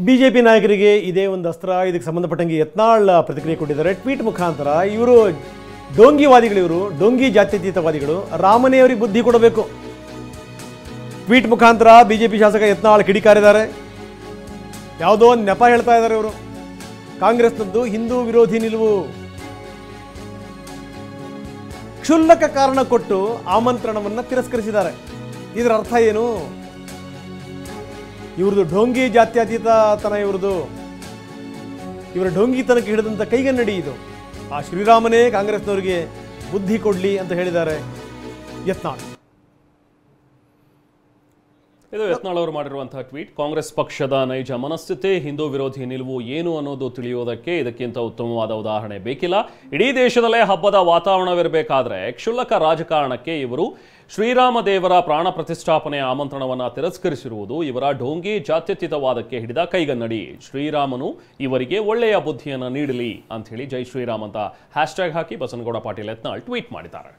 BJP ನಾಯಕರಿಗೆ ಇದೇ ಒಂದು ಅಸ್ತ್ರ. ಇದಕ್ಕೆ ಸಂಬಂಧಪಟ್ಟಂಗೆ ಯತ್ನಾಳ್ ಪ್ರತಿಕ್ರಿಯೆ ಕೊಟ್ಟಿದ್ದಾರೆ ಟ್ವೀಟ್ ಮುಖಾಂತರ. ಇವರು ಡೋಂಗಿವಾದಿಗಳು, ಇವರು ಡೋಂಗಿ ಜಾತ್ಯತೀತವಾದಿಗಳು. ರಾಮನೇ ಅವರಿಗೆ ಬುದ್ಧಿ ಕೊಡಬೇಕು. ಟ್ವೀಟ್ ಮುಖಾಂತರ ಬಿಜೆಪಿ ಶಾಸಕ ಯತ್ನಾಳ್ ಕಿಡಿಕಾರಿದ್ದಾರೆ. ಯಾವುದೋ ಒಂದು ನೆಪ ಹೇಳ್ತಾ ಇದ್ದಾರೆ ಇವರು. ಕಾಂಗ್ರೆಸ್ನದ್ದು ಹಿಂದೂ ವಿರೋಧಿ ನಿಲುವು. ಕ್ಷುಲ್ಲಕ ಕಾರಣ ಕೊಟ್ಟು ಆಮಂತ್ರಣವನ್ನು ತಿರಸ್ಕರಿಸಿದ್ದಾರೆ. ಇದರ ಅರ್ಥ ಏನು? ಇವ್ರದ್ದು ಢೋಂಗಿ ಜಾತ್ಯತೀತತನ, ಇವರ ಢೋಂಗಿತನಕ್ಕೆ ಹಿಡಿದಂಥ ಕೈಗನ್ನಡಿ ಇದು. ಆ ಶ್ರೀರಾಮನೇ ಕಾಂಗ್ರೆಸ್ನವರಿಗೆ ಬುದ್ಧಿ ಕೊಡಲಿ ಅಂತ ಹೇಳಿದ್ದಾರೆ ಯತ್ನಾಳ್. ಇದು ಯತ್ನಾಳ್ ಅವರು ಮಾಡಿರುವಂತಹ ಟ್ವೀಟ್. ಕಾಂಗ್ರೆಸ್ ಪಕ್ಷದ ನೈಜ ಮನಸ್ಥಿತಿ, ಹಿಂದೂ ವಿರೋಧಿ ನಿಲುವು ಏನು ಅನ್ನೋದು ತಿಳಿಯುವುದಕ್ಕೆ ಇದಕ್ಕಿಂತ ಉತ್ತಮವಾದ ಉದಾಹರಣೆ ಬೇಕಿಲ್ಲ. ಇಡೀ ದೇಶದಲ್ಲೇ ಹಬ್ಬದ ವಾತಾವರಣವಿರಬೇಕಾದ್ರೆ ಕ್ಷುಲ್ಲಕ ರಾಜಕಾರಣಕ್ಕೆ ಇವರು ಶ್ರೀರಾಮ ದೇವರ ಪ್ರಾಣ ಪ್ರತಿಷ್ಠಾಪನೆಯ ಆಮಂತ್ರಣವನ್ನು ತಿರಸ್ಕರಿಸಿರುವುದು ಇವರ ಢೋಂಗಿ ಜಾತ್ಯತೀತವಾದಕ್ಕೆ ಹಿಡಿದ ಕೈಗನ್ನಡಿ. ಶ್ರೀರಾಮನು ಇವರಿಗೆ ಒಳ್ಳೆಯ ಬುದ್ಧಿಯನ್ನು ನೀಡಲಿ ಅಂತ ಹೇಳಿ ಜೈ ಶ್ರೀರಾಮ್ ಅಂತ ಹ್ಯಾಶ್ಟ್ಯಾಗ್ ಹಾಕಿ ಬಸನಗೌಡ ಪಾಟೀಲ್ ಯತ್ನಾಳ್ ಟ್ವೀಟ್ ಮಾಡಿದ್ದಾರೆ.